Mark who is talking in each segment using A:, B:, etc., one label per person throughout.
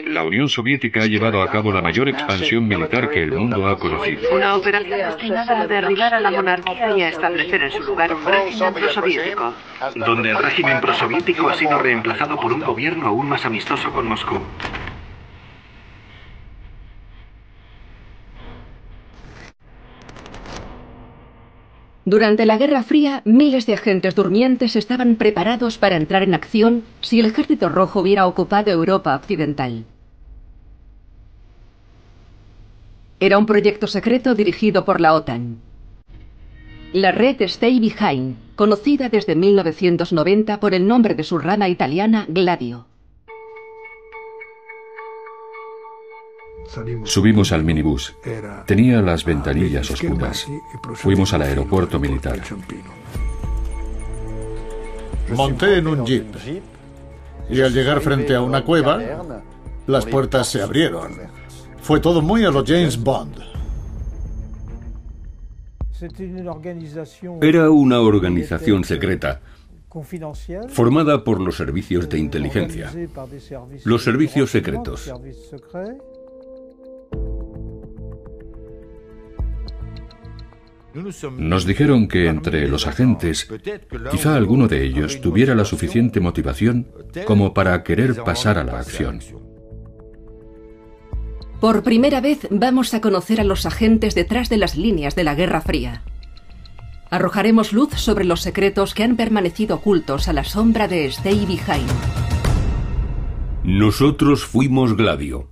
A: La Unión Soviética ha llevado a cabo la mayor expansión militar que el mundo ha conocido.
B: Una operación destinada a derribar a la monarquía y a establecer en su lugar un régimen prosoviético.
C: Donde el régimen prosoviético ha sido reemplazado por un gobierno aún más amistoso con Moscú.
D: Durante la Guerra Fría, miles de agentes durmientes estaban preparados para entrar en acción si el Ejército Rojo hubiera ocupado Europa Occidental. Era un proyecto secreto dirigido por la OTAN. La red Stay Behind, conocida desde 1990 por el nombre de su rama italiana Gladio.
A: Subimos al minibús. Tenía las ventanillas oscuras. Fuimos al aeropuerto militar.
E: Monté en un jeep. Y al llegar frente a una cueva, las puertas se abrieron. Fue todo muy a lo James Bond.
F: Era una organización secreta, formada por los servicios de inteligencia, los servicios secretos.
A: Nos dijeron que entre los agentes, quizá alguno de ellos tuviera la suficiente motivación como para querer pasar a la acción.
D: Por primera vez vamos a conocer a los agentes detrás de las líneas de la Guerra Fría. Arrojaremos luz sobre los secretos que han permanecido ocultos a la sombra de Stay Behind.
F: Nosotros fuimos Gladio.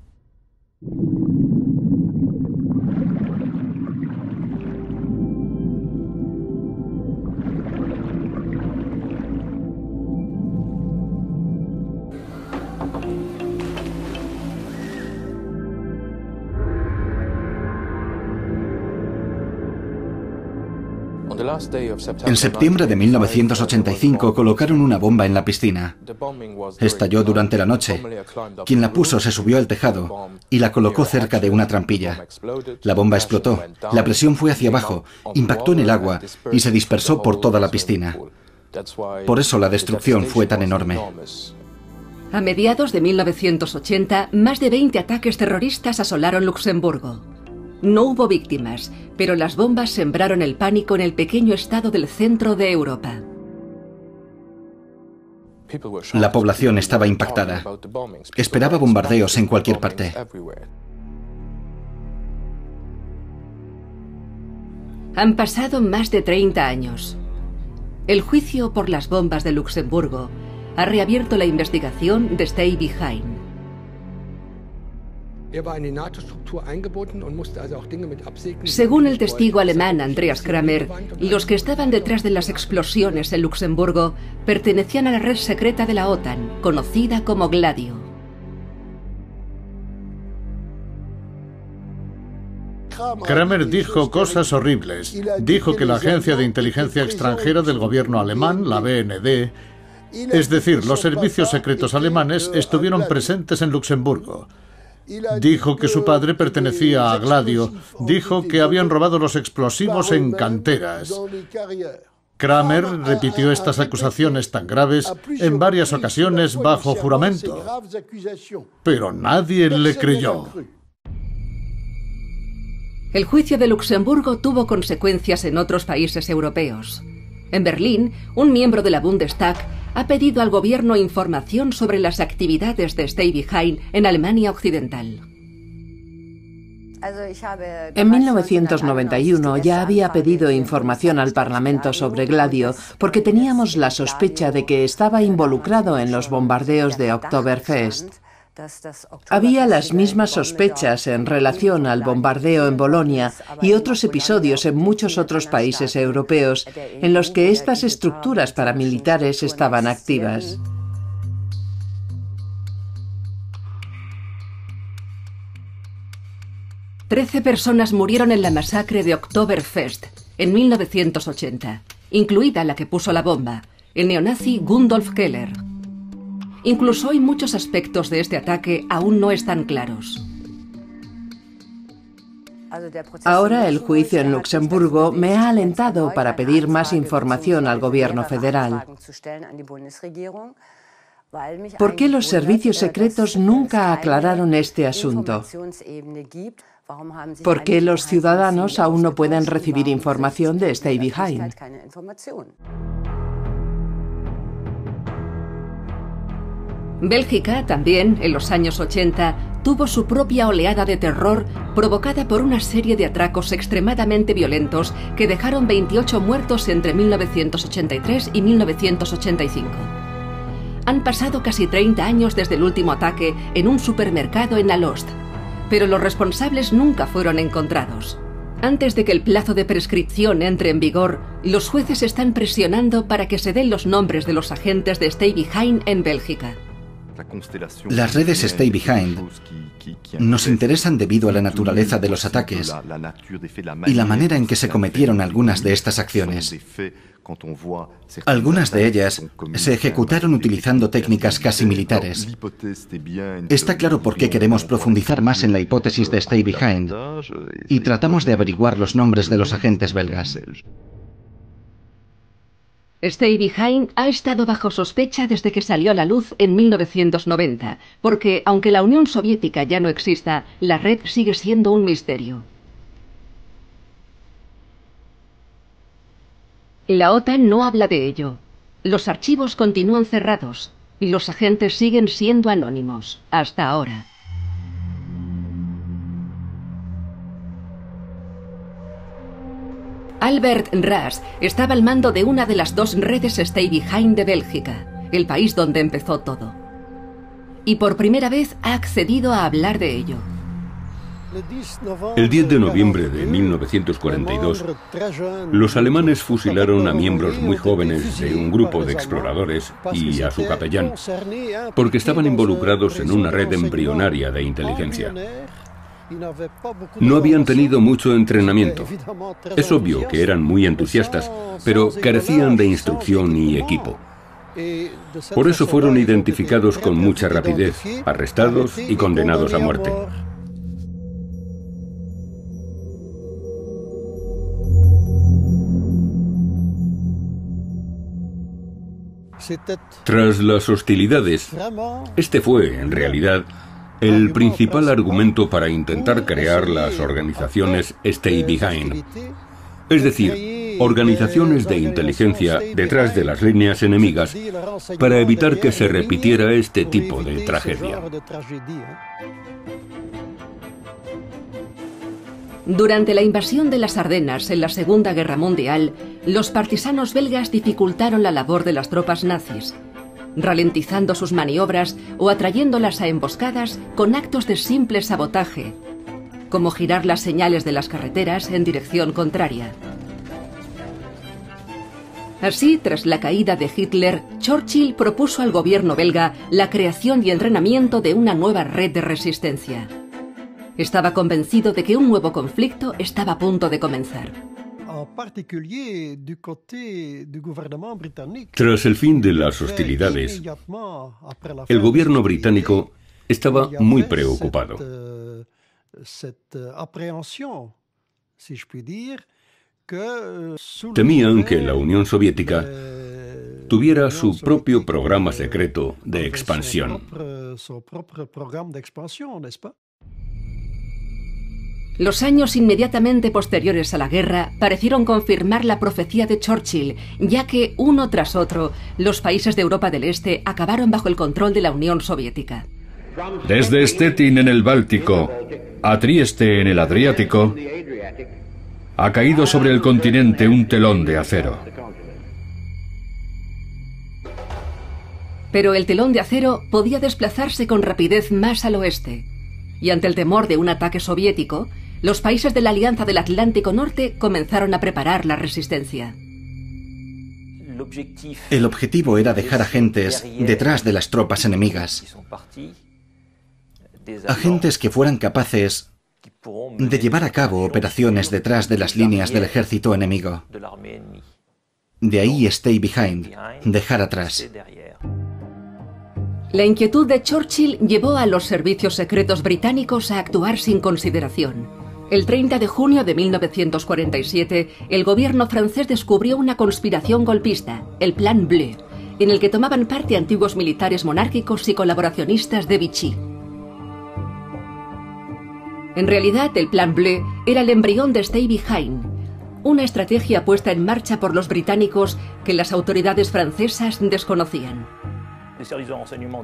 G: En septiembre de 1985 colocaron una bomba en la piscina. Estalló durante la noche. Quien la puso se subió al tejado y la colocó cerca de una trampilla. La bomba explotó, la presión fue hacia abajo, impactó en el agua y se dispersó por toda la piscina. Por eso la destrucción fue tan enorme.
D: A mediados de 1980, más de 20 ataques terroristas asolaron Luxemburgo. No hubo víctimas, pero las bombas sembraron el pánico en el pequeño estado del centro de Europa.
G: La población estaba impactada. Esperaba bombardeos en cualquier parte.
D: Han pasado más de 30 años. El juicio por las bombas de Luxemburgo ha reabierto la investigación de Stay Behind. Según el testigo alemán Andreas Kramer, los que estaban detrás de las explosiones en Luxemburgo pertenecían a la red secreta de la OTAN, conocida como Gladio.
E: Kramer dijo cosas horribles. Dijo que la agencia de inteligencia extranjera del gobierno alemán, la BND, es decir, los servicios secretos alemanes, estuvieron presentes en Luxemburgo. Dijo que su padre pertenecía a Gladio. Dijo que habían robado los explosivos en canteras. Kramer repitió estas acusaciones tan graves en varias ocasiones bajo juramento. Pero nadie le creyó.
D: El juicio de Luxemburgo tuvo consecuencias en otros países europeos. En Berlín, un miembro de la Bundestag ha pedido al gobierno información sobre las actividades de Stay Behind en Alemania Occidental.
B: En 1991 ya había pedido información al Parlamento sobre Gladio porque teníamos la sospecha de que estaba involucrado en los bombardeos de Oktoberfest. Había las mismas sospechas en relación al bombardeo en Bolonia y otros episodios en muchos otros países europeos en los que estas estructuras paramilitares estaban activas.
D: Trece personas murieron en la masacre de Oktoberfest en 1980, incluida la que puso la bomba, el neonazi Gundolf Keller. Incluso hoy muchos aspectos de este ataque aún no están claros.
B: Ahora el juicio en Luxemburgo me ha alentado para pedir más información al gobierno federal. ¿Por qué los servicios secretos nunca aclararon este asunto? ¿Por qué los ciudadanos aún no pueden recibir información de Stay Behind?
D: Bélgica también, en los años 80, tuvo su propia oleada de terror provocada por una serie de atracos extremadamente violentos que dejaron 28 muertos entre 1983 y 1985. Han pasado casi 30 años desde el último ataque en un supermercado en Alost, pero los responsables nunca fueron encontrados. Antes de que el plazo de prescripción entre en vigor, los jueces están presionando para que se den los nombres de los agentes de Stay Behind en Bélgica.
G: Las redes Stay Behind nos interesan debido a la naturaleza de los ataques y la manera en que se cometieron algunas de estas acciones. Algunas de ellas se ejecutaron utilizando técnicas casi militares. Está claro por qué queremos profundizar más en la hipótesis de Stay Behind y tratamos de averiguar los nombres de los agentes belgas.
D: Stay Behind ha estado bajo sospecha desde que salió a la luz en 1990, porque aunque la Unión Soviética ya no exista, la red sigue siendo un misterio. La OTAN no habla de ello. Los archivos continúan cerrados y los agentes siguen siendo anónimos, hasta ahora. Albert Ras estaba al mando de una de las dos redes Stay Behind de Bélgica, el país donde empezó todo. Y por primera vez ha accedido a hablar de ello.
F: El 10 de noviembre de 1942, los alemanes fusilaron a miembros muy jóvenes de un grupo de exploradores y a su capellán, porque estaban involucrados en una red embrionaria de inteligencia. No habían tenido mucho entrenamiento. Es obvio que eran muy entusiastas, pero carecían de instrucción y equipo. Por eso fueron identificados con mucha rapidez, arrestados y condenados a muerte. Tras las hostilidades, este fue, en realidad, el principal argumento para intentar crear las organizaciones Stay Behind, es decir, organizaciones de inteligencia detrás de las líneas enemigas para evitar que se repitiera este tipo de tragedia.
D: Durante la invasión de las Ardenas en la Segunda Guerra Mundial, los partisanos belgas dificultaron la labor de las tropas nazis, ralentizando sus maniobras o atrayéndolas a emboscadas con actos de simple sabotaje, como girar las señales de las carreteras en dirección contraria. Así, tras la caída de Hitler, Churchill propuso al gobierno belga la creación y entrenamiento de una nueva red de resistencia. Estaba convencido de que un nuevo conflicto estaba a punto de comenzar.
F: Tras el fin de las hostilidades, el gobierno británico estaba muy preocupado. Temían que la Unión Soviética tuviera su propio programa secreto de expansión.
D: Los años inmediatamente posteriores a la guerra parecieron confirmar la profecía de Churchill, ya que, uno tras otro, los países de Europa del Este acabaron bajo el control de la Unión Soviética.
A: Desde Stettin en el Báltico a Trieste en el Adriático, ha caído sobre el continente un telón de acero.
D: Pero el telón de acero podía desplazarse con rapidez más al oeste, y ante el temor de un ataque soviético, los países de la Alianza del Atlántico Norte comenzaron a preparar la resistencia.
G: El objetivo era dejar agentes detrás de las tropas enemigas. Agentes que fueran capaces de llevar a cabo operaciones detrás de las líneas del ejército enemigo. De ahí Stay Behind, dejar atrás.
D: La inquietud de Churchill llevó a los servicios secretos británicos a actuar sin consideración. El 30 de junio de 1947, el gobierno francés descubrió una conspiración golpista, el Plan Bleu, en el que tomaban parte antiguos militares monárquicos y colaboracionistas de Vichy. En realidad, el Plan Bleu era el embrión de Stay Behind, una estrategia puesta en marcha por los británicos que las autoridades francesas desconocían.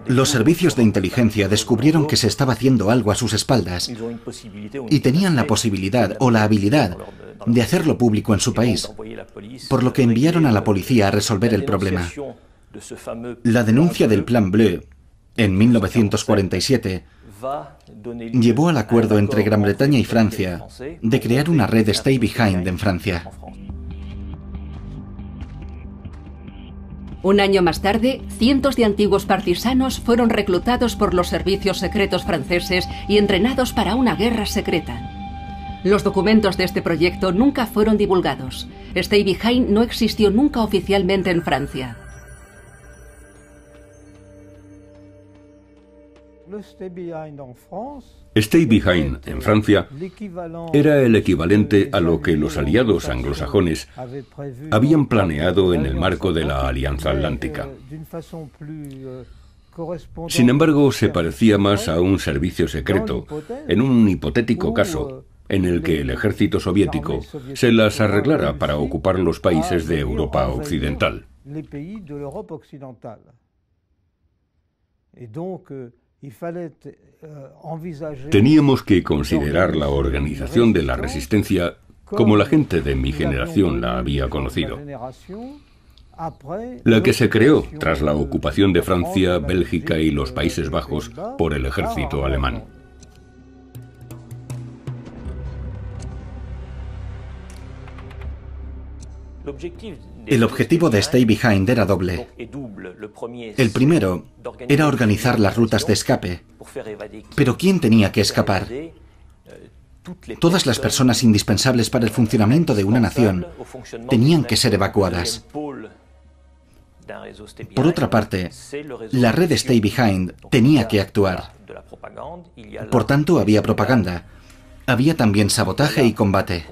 G: Los servicios de inteligencia descubrieron que se estaba haciendo algo a sus espaldas y tenían la posibilidad o la habilidad de hacerlo público en su país, por lo que enviaron a la policía a resolver el problema. La denuncia del Plan Bleu, en 1947, llevó al acuerdo entre Gran Bretaña y Francia de crear una red Stay Behind en Francia.
D: Un año más tarde, cientos de antiguos partisanos fueron reclutados por los servicios secretos franceses y entrenados para una guerra secreta. Los documentos de este proyecto nunca fueron divulgados. Stay Behind no existió nunca oficialmente en Francia.
F: Stay Behind en Francia era el equivalente a lo que los aliados anglosajones habían planeado en el marco de la Alianza Atlántica. Sin embargo, se parecía más a un servicio secreto, en un hipotético caso en el que el ejército soviético se las arreglara para ocupar los países de Europa Occidental. Teníamos que considerar la organización de la resistencia como la gente de mi generación la había conocido. La que se creó tras la ocupación de Francia, Bélgica y los Países Bajos por el ejército alemán.
G: El objetivo de Stay Behind era doble. El primero era organizar las rutas de escape. Pero ¿quién tenía que escapar? Todas las personas indispensables para el funcionamiento de una nación tenían que ser evacuadas. Por otra parte, la red Stay Behind tenía que actuar. Por tanto, había propaganda. Había también sabotaje y combate.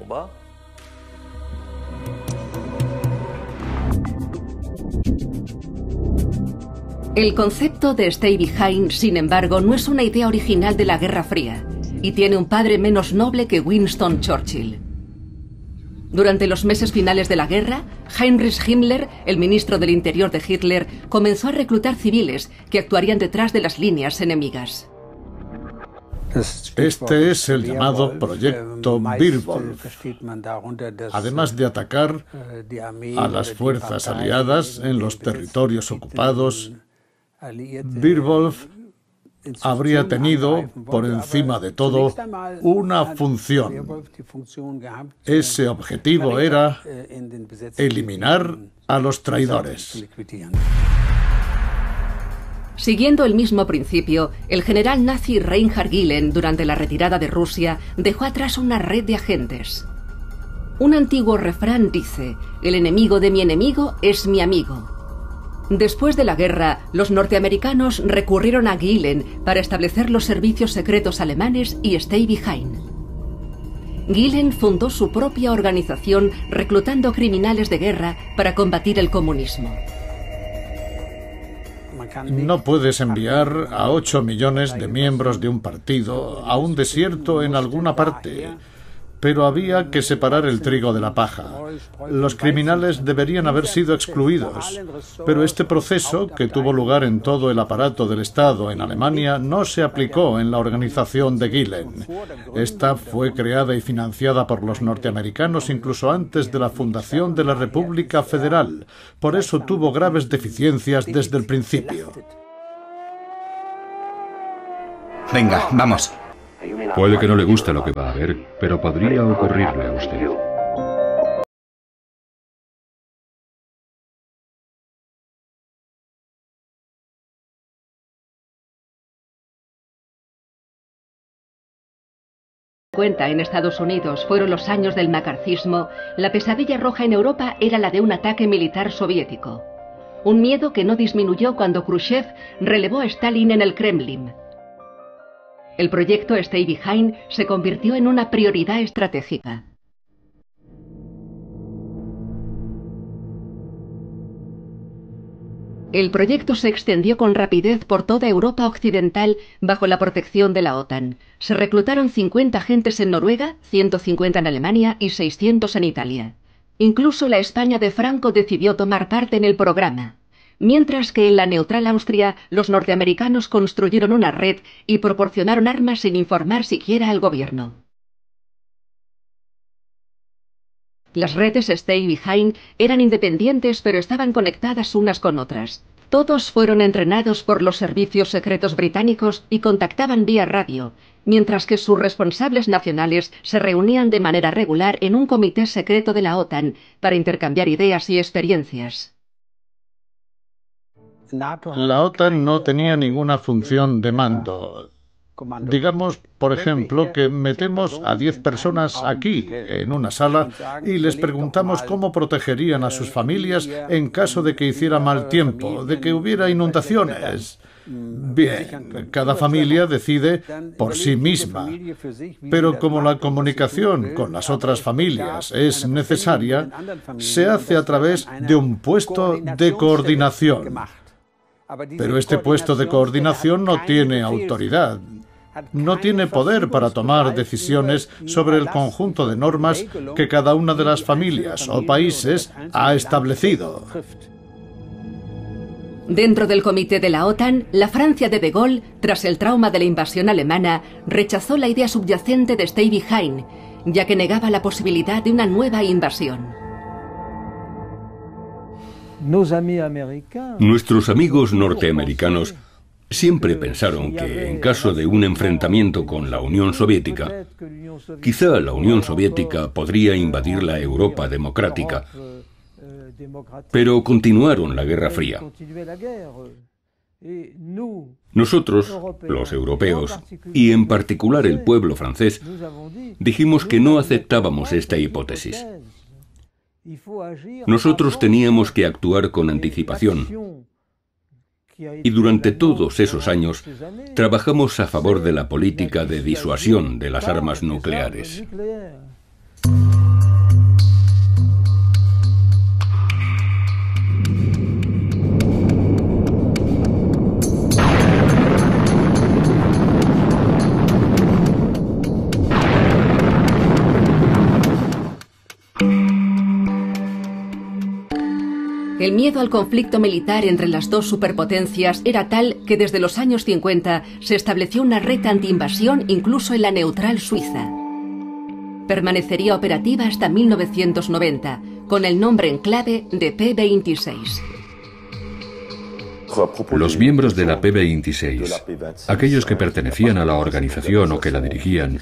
D: El concepto de Stay Behind, sin embargo, no es una idea original de la Guerra Fría y tiene un padre menos noble que Winston Churchill. Durante los meses finales de la guerra, Heinrich Himmler, el ministro del Interior de Hitler, comenzó a reclutar civiles que actuarían detrás de las líneas enemigas.
E: Este es el llamado Proyecto Beerwolf. Además de atacar a las fuerzas aliadas en los territorios ocupados, Beerwolf habría tenido, por encima de todo, una función. Ese objetivo era eliminar a los traidores.
D: Siguiendo el mismo principio, el general nazi Reinhard Gehlen, durante la retirada de Rusia, dejó atrás una red de agentes. Un antiguo refrán dice: "El enemigo de mi enemigo es mi amigo". Después de la guerra, los norteamericanos recurrieron a Gehlen para establecer los servicios secretos alemanes y Stay Behind. Gehlen fundó su propia organización reclutando criminales de guerra para combatir el comunismo.
E: No puedes enviar a 8 millones de miembros de un partido a un desierto en alguna parte, pero había que separar el trigo de la paja. Los criminales deberían haber sido excluidos, pero este proceso, que tuvo lugar en todo el aparato del Estado en Alemania, no se aplicó en la organización de Gehlen. Esta fue creada y financiada por los norteamericanos incluso antes de la fundación de la República Federal. Por eso tuvo graves deficiencias desde el principio.
G: Venga, vamos.
A: Puede que no le guste lo que va a ver, pero podría ocurrirle a usted.
D: En Estados Unidos fueron los años del macartismo, la pesadilla roja en Europa era la de un ataque militar soviético. Un miedo que no disminuyó cuando Khrushchev relevó a Stalin en el Kremlin. El proyecto Stay Behind se convirtió en una prioridad estratégica. El proyecto se extendió con rapidez por toda Europa occidental bajo la protección de la OTAN. Se reclutaron 50 agentes en Noruega, 150 en Alemania y 600 en Italia. Incluso la España de Franco decidió tomar parte en el programa. Mientras que en la neutral Austria, los norteamericanos construyeron una red y proporcionaron armas sin informar siquiera al gobierno. Las redes Stay Behind eran independientes pero estaban conectadas unas con otras. Todos fueron entrenados por los servicios secretos británicos y contactaban vía radio, mientras que sus responsables nacionales se reunían de manera regular en un comité secreto de la OTAN para intercambiar ideas y experiencias.
E: La OTAN no tenía ninguna función de mando. Digamos, por ejemplo, que metemos a 10 personas aquí, en una sala, y les preguntamos cómo protegerían a sus familias en caso de que hiciera mal tiempo, de que hubiera inundaciones. Bien, cada familia decide por sí misma, pero como la comunicación con las otras familias es necesaria, se hace a través de un puesto de coordinación. Pero este puesto de coordinación no tiene autoridad. No tiene poder para tomar decisiones sobre el conjunto de normas que cada una de las familias o países ha establecido.
D: Dentro del comité de la OTAN, la Francia de Gaulle, tras el trauma de la invasión alemana, rechazó la idea subyacente de Stay Behind, ya que negaba la posibilidad de una nueva invasión.
F: Nuestros amigos norteamericanos siempre pensaron que, en caso de un enfrentamiento con la Unión Soviética, quizá la Unión Soviética podría invadir la Europa democrática, pero continuaron la Guerra Fría. Nosotros, los europeos, y en particular el pueblo francés, dijimos que no aceptábamos esta hipótesis. Nosotros teníamos que actuar con anticipación. Y durante todos esos años trabajamos a favor de la política de disuasión de las armas nucleares.
D: El miedo al conflicto militar entre las dos superpotencias era tal que desde los años 50 se estableció una red antiinvasión incluso en la neutral Suiza. Permanecería operativa hasta 1990, con el nombre en clave de P26.
A: Los miembros de la P26, aquellos que pertenecían a la organización o que la dirigían,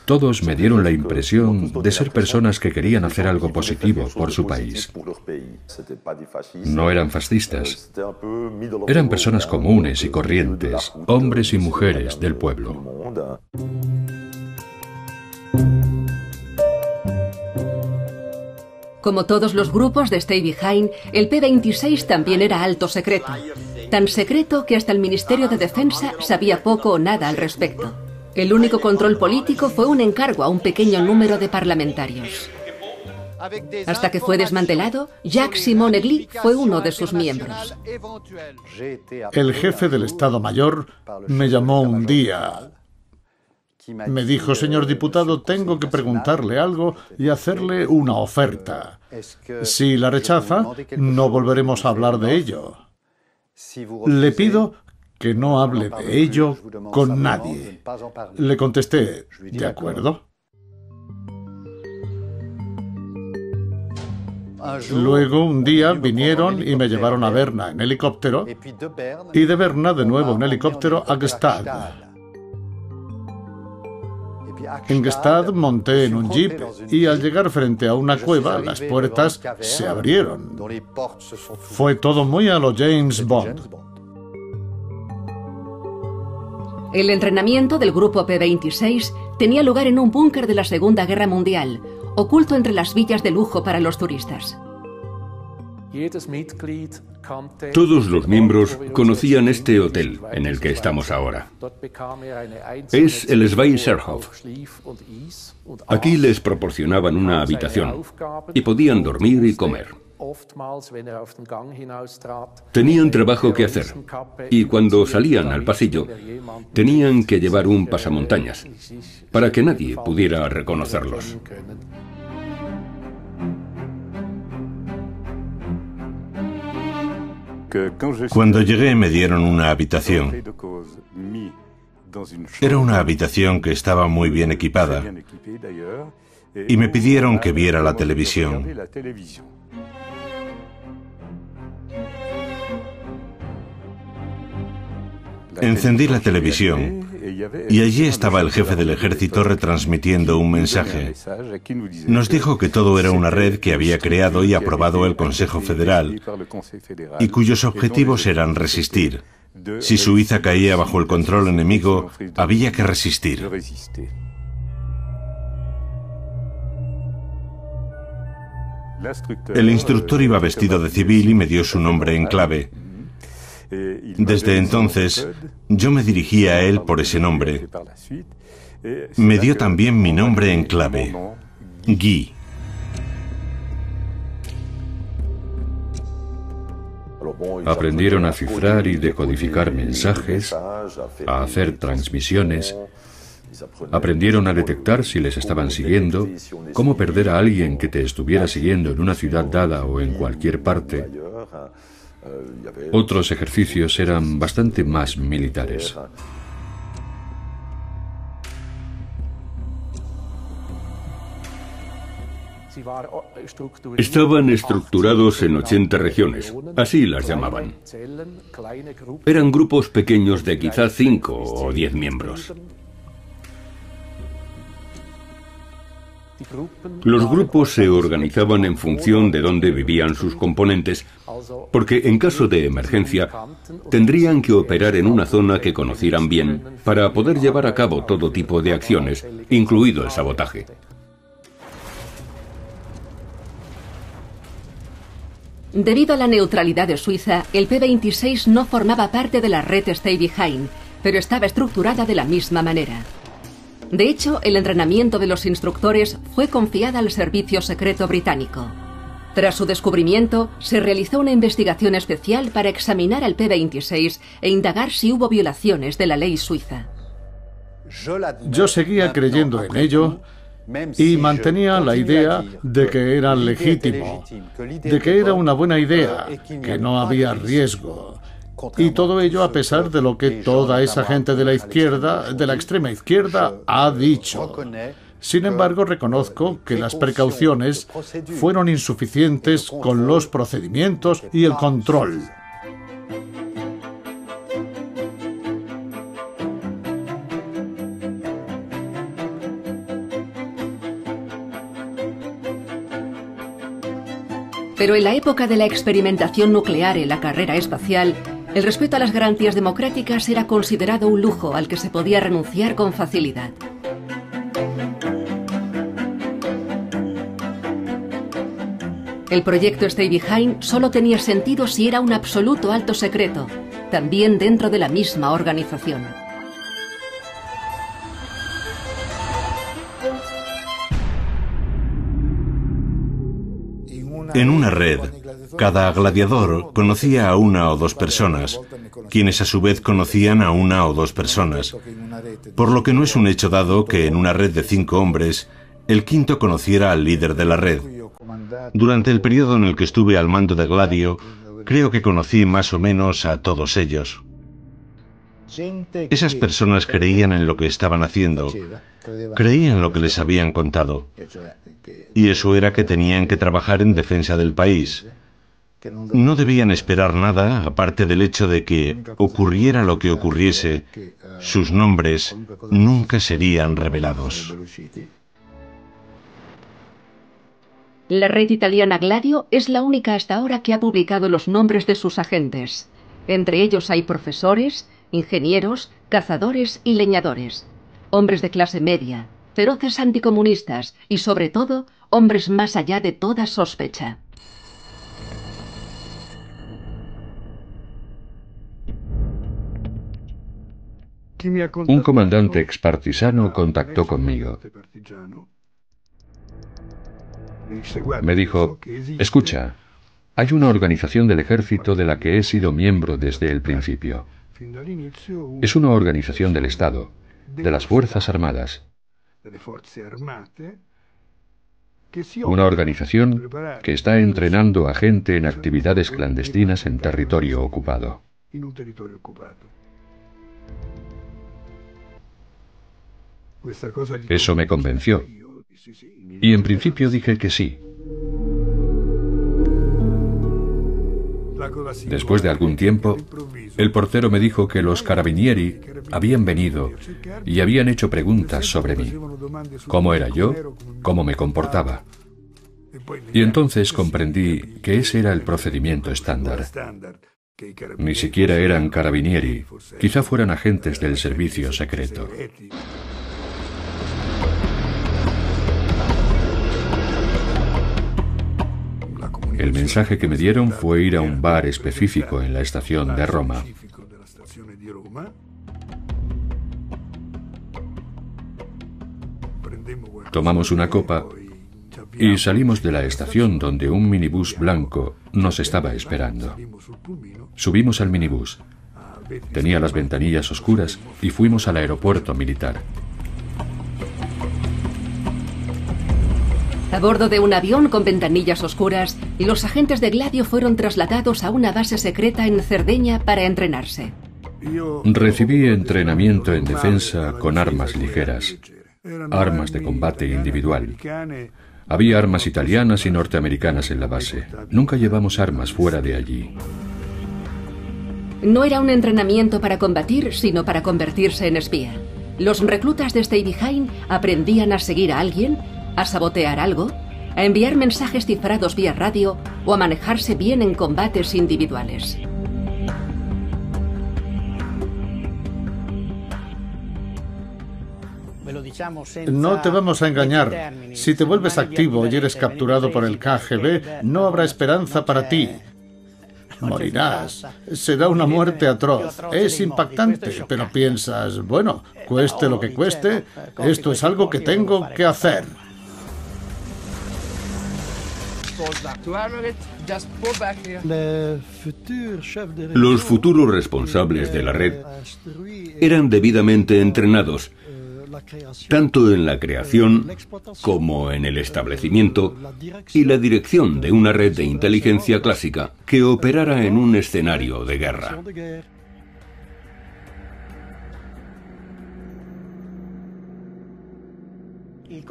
A: todos me dieron la impresión de ser personas que querían hacer algo positivo por su país. No eran fascistas, eran personas comunes y corrientes, hombres y mujeres del pueblo.
D: Como todos los grupos de Stay Behind, el P26 también era alto secreto. Tan secreto que hasta el Ministerio de Defensa sabía poco o nada al respecto. El único control político fue un encargo a un pequeño número de parlamentarios. Hasta que fue desmantelado, Jacques-Simon Egli fue uno de sus miembros.
E: El jefe del Estado Mayor me llamó un día. Me dijo: señor diputado, tengo que preguntarle algo y hacerle una oferta. Si la rechaza, no volveremos a hablar de ello. Le pido que no hable de ello con nadie. Le contesté: ¿de acuerdo? Luego, un día, vinieron y me llevaron a Berna en helicóptero y de Berna de nuevo en helicóptero a Gstaad. En Gstaad monté en un jeep y al llegar frente a una cueva, las puertas se abrieron. Fue todo muy a lo James Bond.
D: El entrenamiento del grupo P26 tenía lugar en un búnker de la Segunda Guerra Mundial, oculto entre las villas de lujo para los turistas.
F: Todos los miembros conocían este hotel en el que estamos ahora. Es el Schweizerhof. Aquí les proporcionaban una habitación y podían dormir y comer. Tenían trabajo que hacer y cuando salían al pasillo tenían que llevar un pasamontañas para que nadie pudiera reconocerlos.
H: Cuando llegué me dieron una habitación. Era una habitación que estaba muy bien equipada y me pidieron que viera la televisión. Encendí la televisión y allí estaba el jefe del ejército retransmitiendo un mensaje. Nos dijo que todo era una red que había creado y aprobado el Consejo Federal y cuyos objetivos eran resistir. Si Suiza caía bajo el control enemigo, había que resistir. El instructor iba vestido de civil y me dio su nombre en clave. Desde entonces, yo me dirigía a él por ese nombre. Me dio también mi nombre en clave, Guy.
A: Aprendieron a cifrar y decodificar mensajes, a hacer transmisiones. Aprendieron a detectar si les estaban siguiendo, cómo perder a alguien que te estuviera siguiendo en una ciudad dada o en cualquier parte. Otros ejercicios eran bastante más militares.
F: Estaban estructurados en 80 regiones, así las llamaban. Eran grupos pequeños de quizá 5 o 10 miembros. Los grupos se organizaban en función de dónde vivían sus componentes, porque en caso de emergencia tendrían que operar en una zona que conocieran bien para poder llevar a cabo todo tipo de acciones, incluido el sabotaje.
D: Debido a la neutralidad de Suiza, el P-26 no formaba parte de la red Stay Behind, pero estaba estructurada de la misma manera. De hecho, el entrenamiento de los instructores fue confiado al Servicio Secreto Británico. Tras su descubrimiento, se realizó una investigación especial para examinar al P-26 e indagar si hubo violaciones de la ley suiza.
E: Yo seguía creyendo en ello y mantenía la idea de que era legítimo, de que era una buena idea, que no había riesgo. Y todo ello a pesar de lo que toda esa gente de la izquierda, de la extrema izquierda, ha dicho. Sin embargo, reconozco que las precauciones fueron insuficientes con los procedimientos y el control.
D: Pero en la época de la experimentación nuclear en la carrera espacial, el respeto a las garantías democráticas era considerado un lujo al que se podía renunciar con facilidad. El proyecto Stay Behind solo tenía sentido si era un absoluto alto secreto, también dentro de la misma organización.
H: En una red, cada gladiador conocía a una o dos personas, quienes a su vez conocían a una o dos personas, por lo que no es un hecho dado que en una red de 5 hombres, el quinto conociera al líder de la red. Durante el periodo en el que estuve al mando de Gladio, creo que conocí más o menos a todos ellos. Esas personas creían en lo que estaban haciendo, creían lo que les habían contado, y eso era que tenían que trabajar en defensa del país. No debían esperar nada, aparte del hecho de que, ocurriera lo que ocurriese, sus nombres nunca serían revelados.
D: La red italiana Gladio es la única hasta ahora que ha publicado los nombres de sus agentes. Entre ellos hay profesores, ingenieros, cazadores y leñadores, hombres de clase media, feroces anticomunistas y, sobre todo, hombres más allá de toda sospecha.
A: Un comandante expartisano contactó conmigo. Me dijo: escucha, Hay una organización del ejército de la que he sido miembro desde el principio. Es una organización del Estado, de las Fuerzas Armadas. Una organización que está entrenando a gente en actividades clandestinas en territorio ocupado. Eso me convenció. Y en principio dije que sí. Después de algún tiempo, el portero me dijo que los carabinieri habían venido y habían hecho preguntas sobre mí. ¿Cómo era yo? ¿Cómo me comportaba? Y entonces comprendí que ese era el procedimiento estándar. Ni siquiera eran carabinieri, quizá fueran agentes del servicio secreto. El mensaje que me dieron fue ir a un bar específico en la estación de Roma. Tomamos una copa y salimos de la estación donde un minibús blanco nos estaba esperando. Subimos al minibús. Tenía las ventanillas oscuras y fuimos al aeropuerto militar.
D: A bordo de un avión con ventanillas oscuras, los agentes de Gladio fueron trasladados a una base secreta en Cerdeña para entrenarse.
A: Recibí entrenamiento en defensa con armas ligeras, armas de combate individual. Había armas italianas y norteamericanas en la base. Nunca llevamos armas fuera de allí.
D: No era un entrenamiento para combatir, sino para convertirse en espía. Los reclutas de Stay Behind aprendían a seguir a alguien, a sabotear algo, a enviar mensajes cifrados vía radio o a manejarse bien en combates individuales.
E: No te vamos a engañar. Si te vuelves activo y eres capturado por el KGB, no habrá esperanza para ti. Morirás. Será una muerte atroz. Es impactante, pero piensas, bueno, cueste lo que cueste, esto es algo que tengo que hacer.
F: Los futuros responsables de la red eran debidamente entrenados, tanto en la creación como en el establecimiento y la dirección de una red de inteligencia clásica que operara en un escenario de guerra.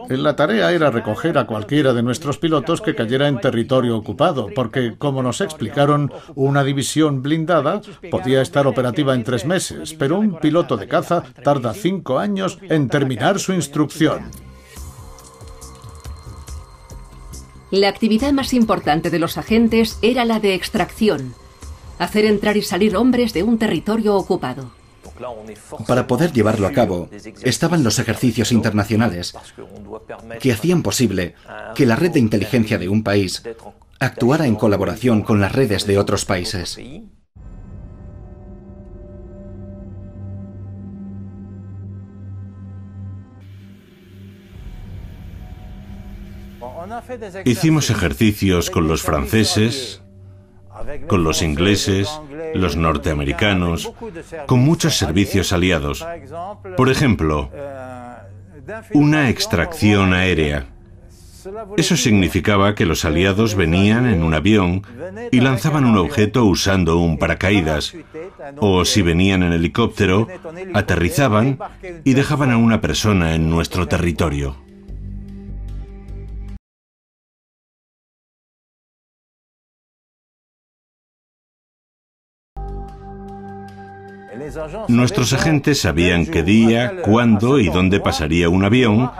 E: La tarea era recoger a cualquiera de nuestros pilotos que cayera en territorio ocupado, porque, como nos explicaron, una división blindada podía estar operativa en 3 meses, pero un piloto de caza tarda 5 años en terminar su instrucción.
D: La actividad más importante de los agentes era la de extracción, hacer entrar y salir hombres de un territorio ocupado.
G: Para poder llevarlo a cabo, estaban los ejercicios internacionales, que hacían posible que la red de inteligencia de un país actuara en colaboración con las redes de otros países.
H: Hicimos ejercicios con los franceses, con los ingleses, los norteamericanos, con muchos servicios aliados. Por ejemplo, una extracción aérea. Eso significaba que los aliados venían en un avión y lanzaban un objeto usando un paracaídas, o si venían en helicóptero, aterrizaban y dejaban a una persona en nuestro territorio. Nuestros agentes sabían qué día, cuándo y dónde pasaría un avión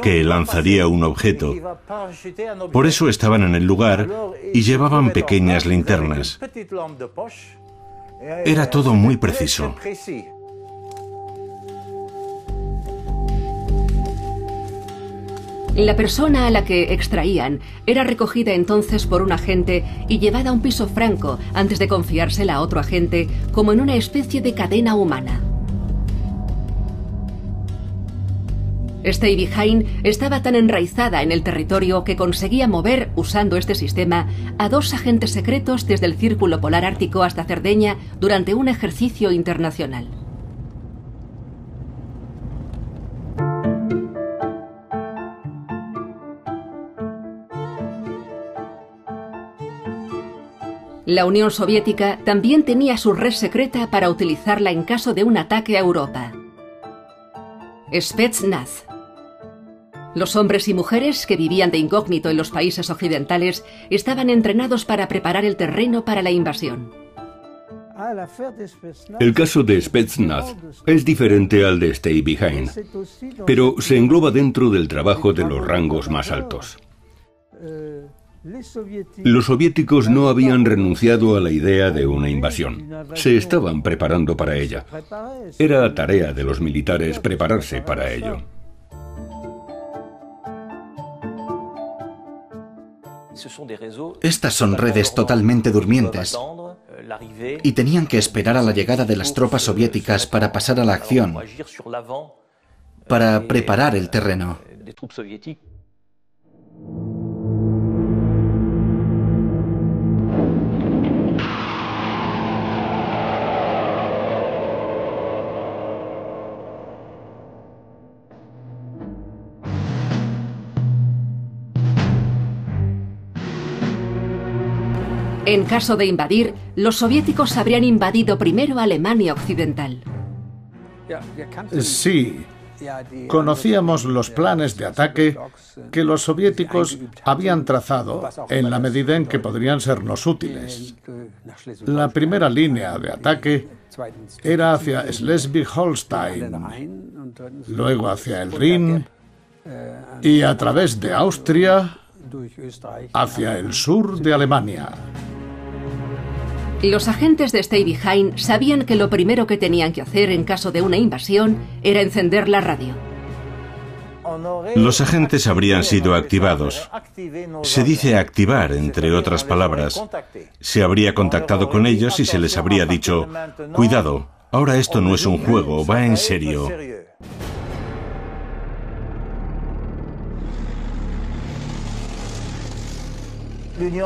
H: que lanzaría un objeto. Por eso estaban en el lugar y llevaban pequeñas linternas. Era todo muy preciso.
D: La persona a la que extraían era recogida entonces por un agente y llevada a un piso franco antes de confiársela a otro agente como en una especie de cadena humana. Stay Behind estaba tan enraizada en el territorio que conseguía mover, usando este sistema, a 2 agentes secretos desde el Círculo Polar Ártico hasta Cerdeña durante un ejercicio internacional. La Unión Soviética también tenía su red secreta para utilizarla en caso de un ataque a Europa. Spetsnaz. Los hombres y mujeres que vivían de incógnito en los países occidentales estaban entrenados para preparar el terreno para la invasión.
F: El caso de Spetsnaz es diferente al de Stay Behind, pero se engloba dentro del trabajo de los rangos más altos. Los soviéticos no habían renunciado a la idea de una invasión. Se estaban preparando para ella. Era tarea de los militares prepararse para ello.
G: Estas son redes totalmente durmientes y tenían que esperar a la llegada de las tropas soviéticas para pasar a la acción, para preparar el terreno.
D: En caso de invadir, los soviéticos habrían invadido primero Alemania Occidental.
E: Sí, conocíamos los planes de ataque que los soviéticos habían trazado en la medida en que podrían sernos útiles. La primera línea de ataque era hacia Schleswig-Holstein, luego hacia el Rin y a través de Austria hacia el sur de Alemania.
D: Los agentes de Stay Behind sabían que lo primero que tenían que hacer en caso de una invasión era encender la radio.
H: Los agentes habrían sido activados. Se dice activar, entre otras palabras. Se habría contactado con ellos y se les habría dicho: cuidado, ahora esto no es un juego, va en serio.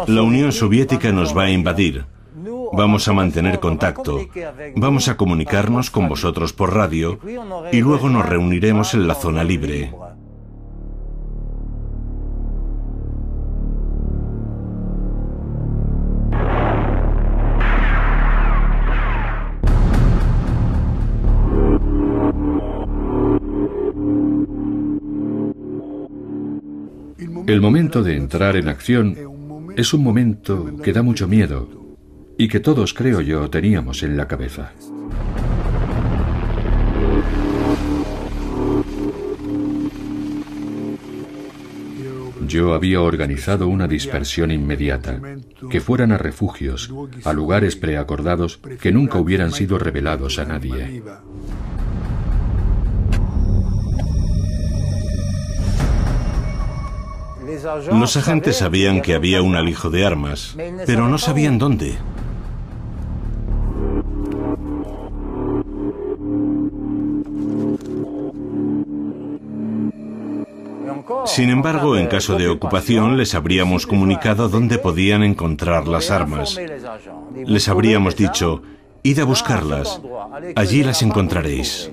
H: La Unión Soviética nos va a invadir. Vamos a mantener contacto. Vamos a comunicarnos con vosotros por radio y luego nos reuniremos en la zona libre.
A: El momento de entrar en acción es un momento que da mucho miedo y que todos, creo yo, teníamos en la cabeza. Yo había organizado una dispersión inmediata, que fueran a refugios, a lugares preacordados que nunca hubieran sido revelados a nadie.
H: Los agentes sabían que había un alijo de armas, pero no sabían dónde. Sin embargo, en caso de ocupación, les habríamos comunicado dónde podían encontrar las armas. Les habríamos dicho: id a buscarlas, allí las encontraréis.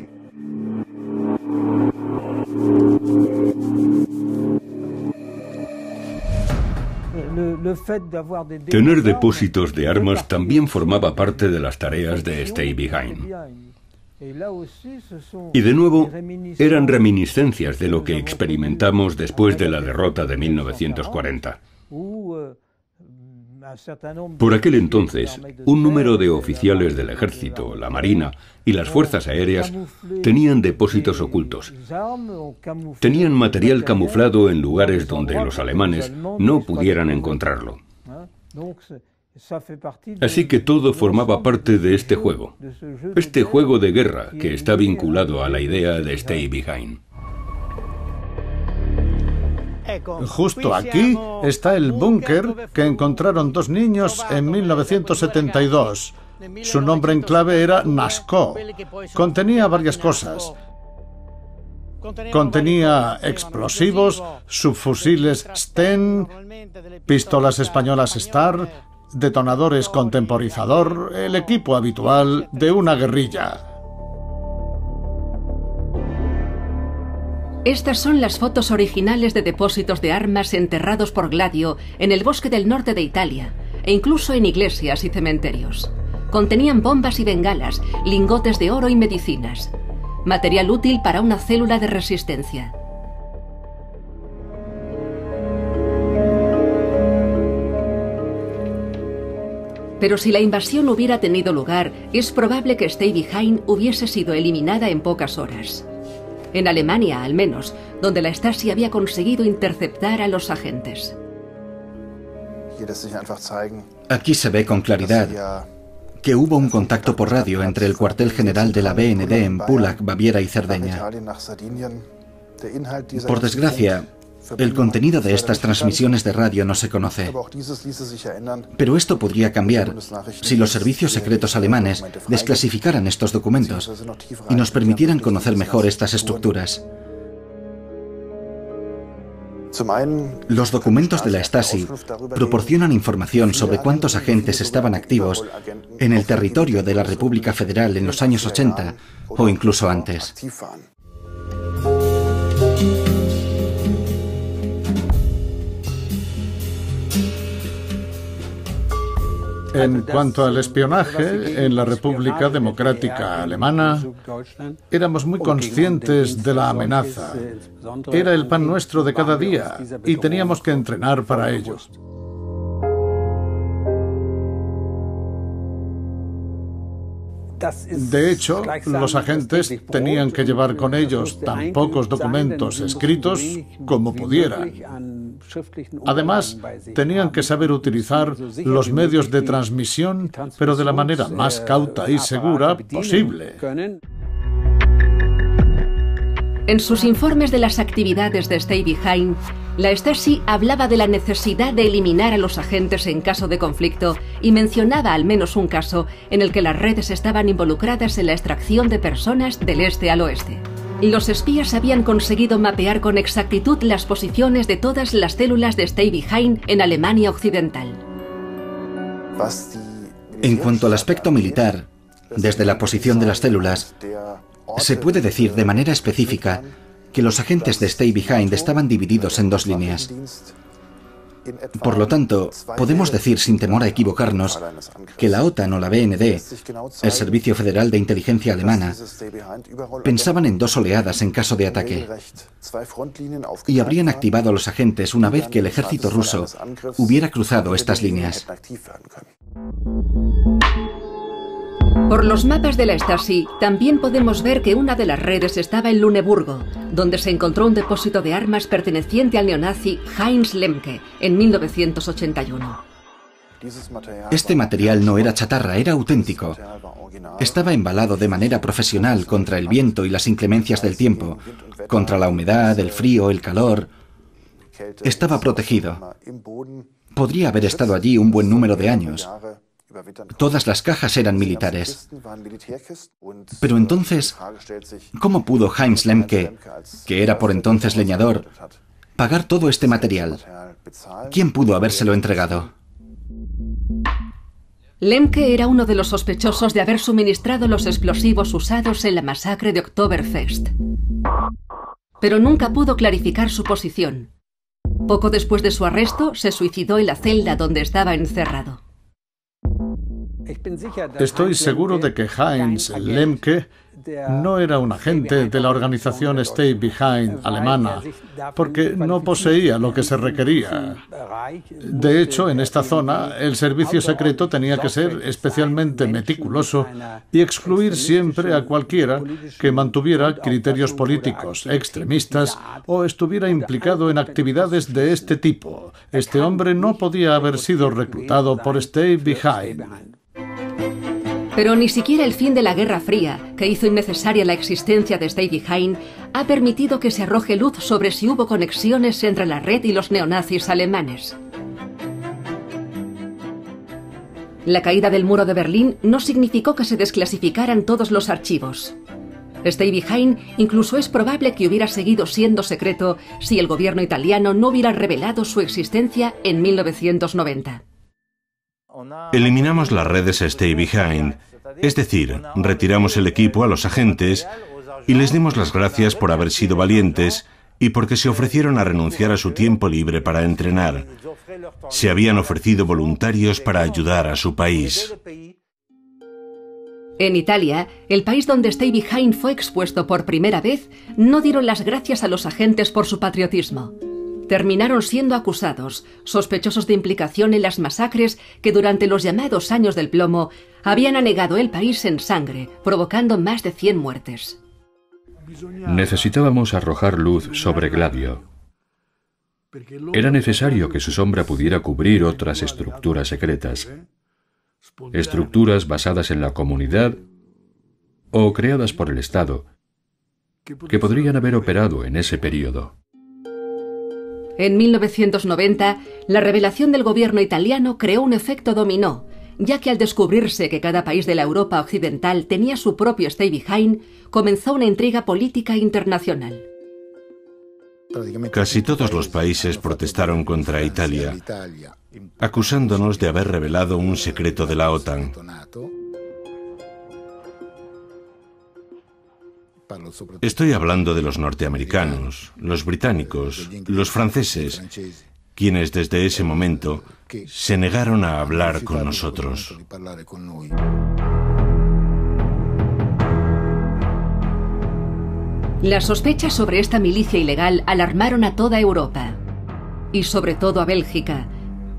F: Tener depósitos de armas también formaba parte de las tareas de Stay Behind. Y de nuevo, eran reminiscencias de lo que experimentamos después de la derrota de 1940. Por aquel entonces, un número de oficiales del ejército, la marina y las fuerzas aéreas tenían depósitos ocultos. Tenían material camuflado en lugares donde los alemanes no pudieran encontrarlo. Así que todo formaba parte de este juego de guerra que está vinculado a la idea de Stay Behind.
E: Justo aquí está el búnker que encontraron 2 niños en 1972. Su nombre en clave era Nasko. Contenía varias cosas. Contenía explosivos, subfusiles Sten, pistolas españolas Star, detonadores con temporizador, el equipo habitual de una guerrilla.
D: Estas son las fotos originales de depósitos de armas enterrados por Gladio en el bosque del norte de Italia, e incluso en iglesias y cementerios. Contenían bombas y bengalas, lingotes de oro y medicinas. Material útil para una célula de resistencia. Pero si la invasión hubiera tenido lugar, es probable que Stay Behind hubiese sido eliminada en pocas horas. En Alemania, al menos, donde la Stasi había conseguido interceptar a los agentes.
G: Aquí se ve con claridad que hubo un contacto por radio entre el cuartel general de la BND en Pullac, Baviera y Cerdeña. Por desgracia, el contenido de estas transmisiones de radio no se conoce. Pero esto podría cambiar si los servicios secretos alemanes desclasificaran estos documentos y nos permitieran conocer mejor estas estructuras. Los documentos de la Stasi proporcionan información sobre cuántos agentes estaban activos en el territorio de la República Federal en los años 80 o incluso antes.
E: En cuanto al espionaje, en la República Democrática Alemana, éramos muy conscientes de la amenaza. Era el pan nuestro de cada día y teníamos que entrenar para ello. De hecho, los agentes tenían que llevar con ellos tan pocos documentos escritos como pudieran. Además, tenían que saber utilizar los medios de transmisión, pero de la manera más cauta y segura posible.
D: En sus informes de las actividades de Stay Behind, la Stasi hablaba de la necesidad de eliminar a los agentes en caso de conflicto y mencionaba al menos un caso en el que las redes estaban involucradas en la extracción de personas del este al oeste. Los espías habían conseguido mapear con exactitud las posiciones de todas las células de Stay Behind en Alemania Occidental.
G: En cuanto al aspecto militar, desde la posición de las células, se puede decir de manera específica que los agentes de Stay Behind estaban divididos en dos líneas. Por lo tanto, podemos decir sin temor a equivocarnos que la OTAN o la BND, el Servicio Federal de Inteligencia Alemana, pensaban en dos oleadas en caso de ataque y habrían activado a los agentes una vez que el ejército ruso hubiera cruzado estas líneas.
D: Por los mapas de la Stasi, también podemos ver que una de las redes estaba en Luneburgo, donde se encontró un depósito de armas perteneciente al neonazi Heinz Lemke en 1981.
G: Este material no era chatarra, era auténtico. Estaba embalado de manera profesional contra el viento y las inclemencias del tiempo, contra la humedad, el frío, el calor. Estaba protegido. Podría haber estado allí un buen número de años. Todas las cajas eran militares. Pero entonces, ¿cómo pudo Heinz Lemke, que era por entonces leñador, pagar todo este material? ¿Quién pudo habérselo entregado?
D: Lemke era uno de los sospechosos de haber suministrado los explosivos usados en la masacre de Oktoberfest. Pero nunca pudo clarificar su posición. Poco después de su arresto, se suicidó en la celda donde estaba encerrado.
E: Estoy seguro de que Heinz Lemke no era un agente de la organización Stay Behind alemana, porque no poseía lo que se requería. De hecho, en esta zona, el servicio secreto tenía que ser especialmente meticuloso y excluir siempre a cualquiera que mantuviera criterios políticos extremistas o estuviera implicado en actividades de este tipo. Este hombre no podía haber sido reclutado por Stay Behind.
D: Pero ni siquiera el fin de la Guerra Fría, que hizo innecesaria la existencia de Stay Behind, ha permitido que se arroje luz sobre si hubo conexiones entre la red y los neonazis alemanes. La caída del muro de Berlín no significó que se desclasificaran todos los archivos. Stay Behind incluso es probable que hubiera seguido siendo secreto si el gobierno italiano no hubiera revelado su existencia en 1990.
H: Eliminamos las redes Stay Behind, es decir, retiramos el equipo a los agentes y les dimos las gracias por haber sido valientes y porque se ofrecieron a renunciar a su tiempo libre para entrenar. Se habían ofrecido voluntarios para ayudar a su país.
D: En Italia, el país donde Stay Behind fue expuesto por primera vez, no dieron las gracias a los agentes por su patriotismo. Terminaron siendo acusados, sospechosos de implicación en las masacres que durante los llamados años del plomo habían anegado el país en sangre, provocando más de 100 muertes.
A: Necesitábamos arrojar luz sobre Gladio. Era necesario que su sombra pudiera cubrir otras estructuras secretas. Estructuras basadas en la comunidad o creadas por el Estado, que podrían haber operado en ese período.
D: En 1990, la revelación del gobierno italiano creó un efecto dominó, ya que al descubrirse que cada país de la Europa occidental tenía su propio Stay Behind, comenzó una intriga política internacional.
H: Casi todos los países protestaron contra Italia, acusándonos de haber revelado un secreto de la OTAN. Estoy hablando de los norteamericanos, los británicos, los franceses, quienes desde ese momento se negaron a hablar con nosotros.
D: Las sospechas sobre esta milicia ilegal alarmaron a toda Europa, y sobre todo a Bélgica,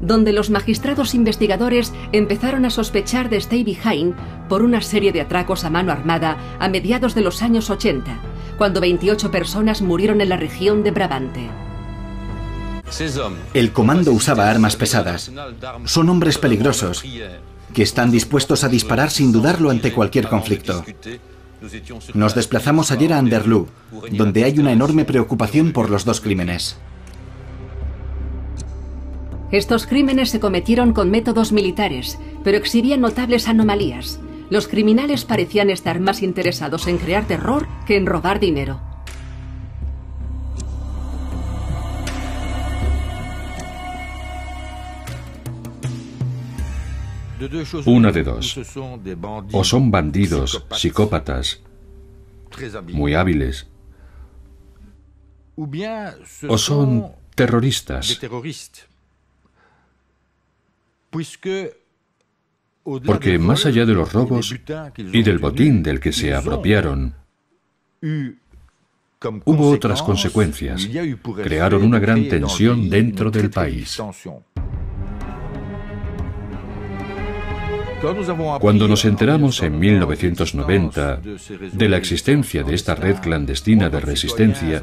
D: donde los magistrados investigadores empezaron a sospechar de Stay Behind por una serie de atracos a mano armada a mediados de los años 80, cuando 28 personas murieron en la región de Brabante.
G: El comando usaba armas pesadas. Son hombres peligrosos, que están dispuestos a disparar sin dudarlo ante cualquier conflicto. Nos desplazamos ayer a Anderlecht, donde hay una enorme preocupación por los dos crímenes.
D: Estos crímenes se cometieron con métodos militares, pero exhibían notables anomalías. Los criminales parecían estar más interesados en crear terror que en robar dinero.
A: Una de dos. O son bandidos, psicópatas, muy hábiles, o son terroristas. Porque más allá de los robos y del botín del que se apropiaron, hubo otras consecuencias. Crearon una gran tensión dentro del país. Cuando nos enteramos en 1990 de la existencia de esta red clandestina de resistencia,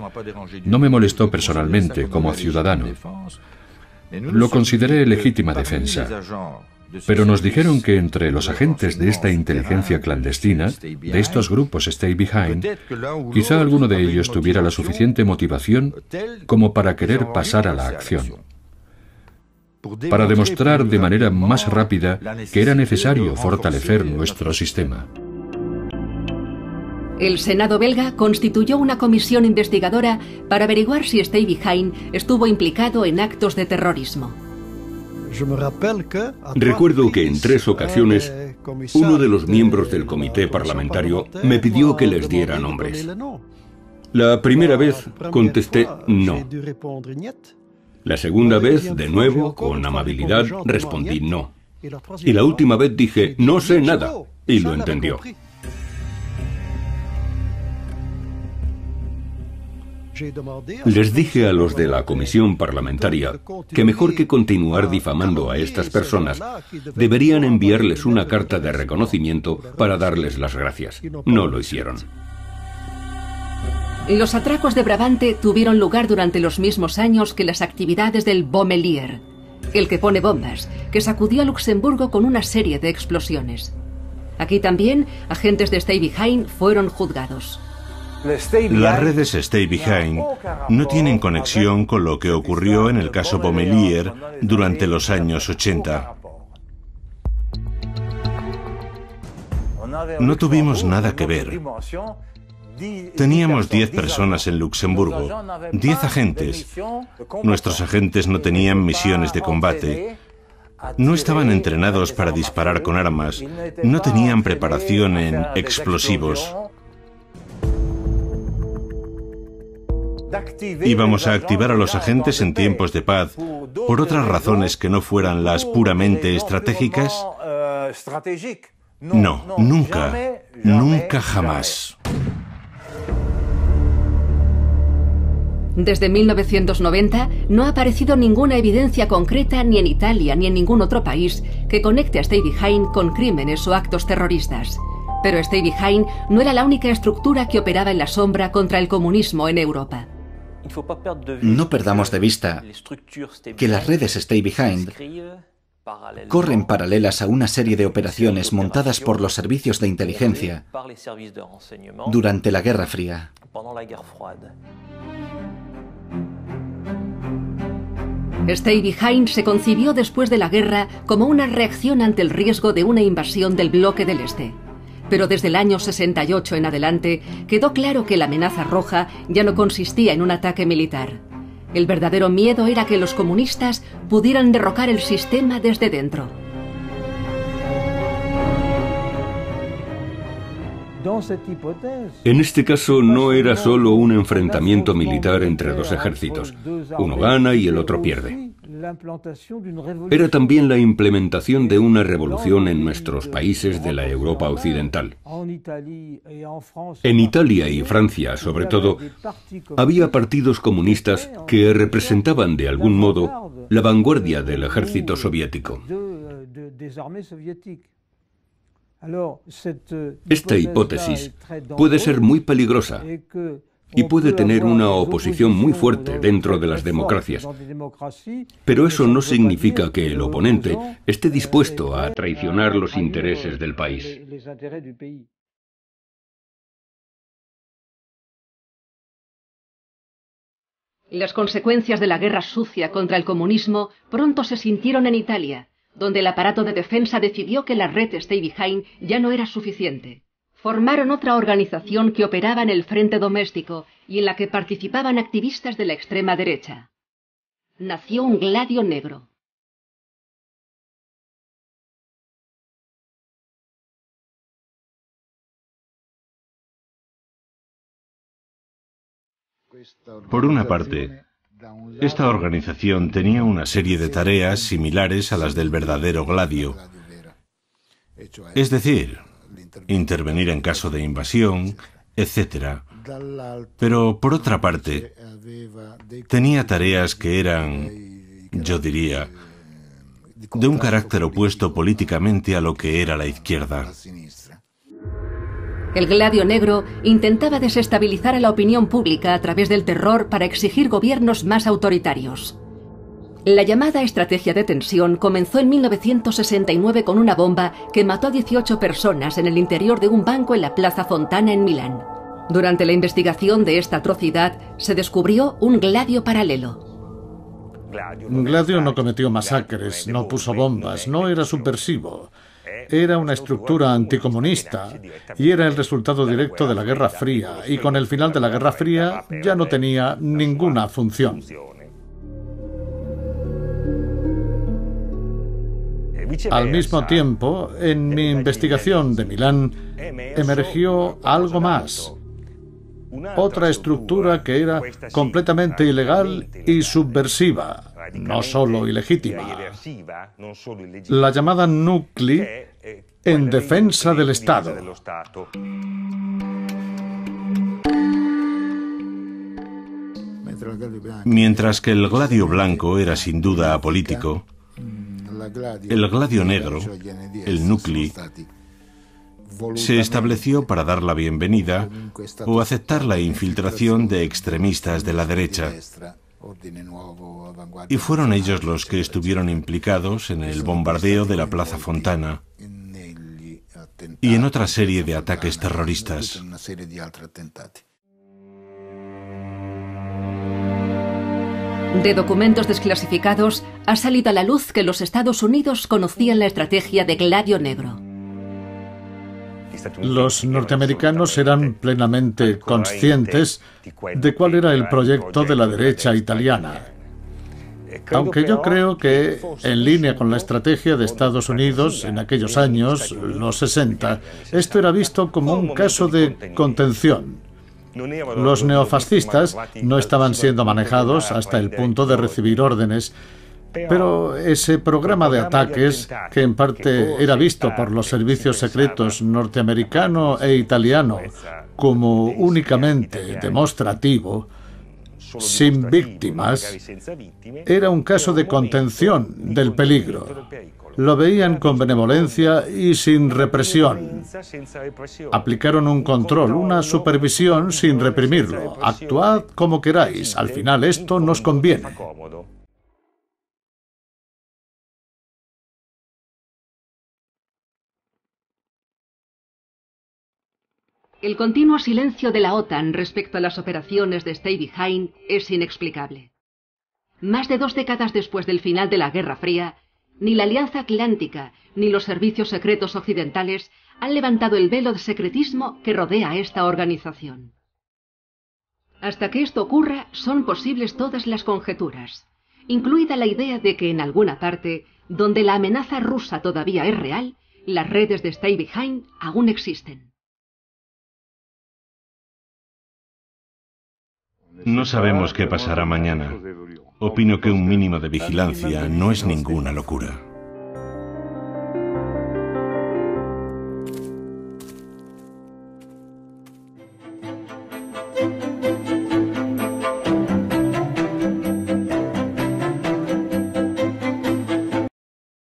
A: no me molestó personalmente como ciudadano. Lo consideré legítima defensa. Pero nos dijeron que entre los agentes de esta inteligencia clandestina, de estos grupos Stay Behind, quizá alguno de ellos tuviera la suficiente motivación como para querer pasar a la acción, para demostrar de manera más rápida que era necesario fortalecer nuestro sistema.
D: El Senado belga constituyó una comisión investigadora para averiguar si Stay Behind estuvo implicado en actos de terrorismo.
F: Recuerdo que en 3 ocasiones uno de los miembros del comité parlamentario me pidió que les diera nombres. La primera vez contesté no. La segunda vez, de nuevo, con amabilidad, respondí no. Y la última vez dije, no sé nada, y lo entendió. Les dije a los de la comisión parlamentaria que mejor que continuar difamando a estas personas, deberían enviarles una carta de reconocimiento para darles las gracias. No lo hicieron.
D: Los atracos de Brabante tuvieron lugar durante los mismos años que las actividades del Bommelier, el que pone bombas, que sacudió a Luxemburgo con una serie de explosiones. Aquí también, agentes de Stay Behind fueron juzgados.
H: Las redes Stay Behind no tienen conexión con lo que ocurrió en el caso Bommelier durante los años 80. No tuvimos nada que ver. Teníamos 10 personas en Luxemburgo, 10 agentes. Nuestros agentes no tenían misiones de combate, no estaban entrenados para disparar con armas, no tenían preparación en explosivos. Íbamos a activar a los agentes en tiempos de paz por otras razones que no fueran las puramente estratégicas. No, nunca, nunca jamás.
D: Desde 1990 no ha aparecido ninguna evidencia concreta ni en Italia ni en ningún otro país que conecte a Stay Behind con crímenes o actos terroristas. Pero Stay Behind no era la única estructura que operaba en la sombra contra el comunismo en Europa.
G: No perdamos de vista que las redes Stay Behind corren paralelas a una serie de operaciones montadas por los servicios de inteligencia durante la Guerra Fría.
D: Stay Behind se concibió después de la guerra como una reacción ante el riesgo de una invasión del bloque del Este. Pero desde el año 68 en adelante quedó claro que la amenaza roja ya no consistía en un ataque militar. El verdadero miedo era que los comunistas pudieran derrocar el sistema desde dentro.
F: En este caso no era solo un enfrentamiento militar entre dos ejércitos. Uno gana y el otro pierde. Era también la implementación de una revolución en nuestros países de la Europa occidental. En Italia y Francia, sobre todo, había partidos comunistas que representaban de algún modo la vanguardia del ejército soviético. Esta hipótesis puede ser muy peligrosa y puede tener una oposición muy fuerte dentro de las democracias. Pero eso no significa que el oponente esté dispuesto a traicionar los intereses del país.
D: Las consecuencias de la guerra sucia contra el comunismo pronto se sintieron en Italia, donde el aparato de defensa decidió que la red Stay Behind ya no era suficiente. Formaron otra organización que operaba en el frente doméstico y en la que participaban activistas de la extrema derecha. Nació un Gladio Negro.
H: Por una parte, esta organización tenía una serie de tareas similares a las del verdadero Gladio. Es decir, intervenir en caso de invasión, etc. Pero, por otra parte, tenía tareas que eran, yo diría, de un carácter opuesto políticamente a lo que era la izquierda.
D: El Gladio Negro intentaba desestabilizar a la opinión pública a través del terror para exigir gobiernos más autoritarios. La llamada estrategia de tensión comenzó en 1969 con una bomba que mató a 18 personas en el interior de un banco en la Plaza Fontana en Milán. Durante la investigación de esta atrocidad se descubrió un Gladio paralelo.
E: Gladio no cometió masacres, no puso bombas, no era subversivo. Era una estructura anticomunista y era el resultado directo de la Guerra Fría, y con el final de la Guerra Fría ya no tenía ninguna función. Al mismo tiempo, en mi investigación de Milán, emergió algo más. Otra estructura que era completamente ilegal y subversiva, no solo ilegítima. La llamada Nuclei en defensa del Estado.
H: Mientras que el Gladio Blanco era sin duda apolítico, el Gladio Negro, el Nuclei, se estableció para dar la bienvenida o aceptar la infiltración de extremistas de la derecha. Y fueron ellos los que estuvieron implicados en el bombardeo de la Plaza Fontana y en otra serie de ataques terroristas.
D: De documentos desclasificados ha salido a la luz que los Estados Unidos conocían la estrategia de Gladio Negro.
E: Los norteamericanos eran plenamente conscientes de cuál era el proyecto de la derecha italiana. Aunque yo creo que, en línea con la estrategia de Estados Unidos en aquellos años, los 60, esto era visto como un caso de contención. Los neofascistas no estaban siendo manejados hasta el punto de recibir órdenes, pero ese programa de ataques, que en parte era visto por los servicios secretos norteamericano e italiano como únicamente demostrativo, sin víctimas, era un caso de contención del peligro. Lo veían con benevolencia y sin represión. Aplicaron un control, una supervisión sin reprimirlo. Actuad como queráis, al final esto nos conviene.
D: El continuo silencio de la OTAN respecto a las operaciones de Stay Behind es inexplicable. Más de 2 décadas después del final de la Guerra Fría, ni la Alianza Atlántica ni los servicios secretos occidentales han levantado el velo de secretismo que rodea a esta organización. Hasta que esto ocurra, son posibles todas las conjeturas, incluida la idea de que en alguna parte, donde la amenaza rusa todavía es real, las redes de Stay Behind aún existen.
H: No sabemos qué pasará mañana. Opino que un mínimo de vigilancia no es ninguna locura.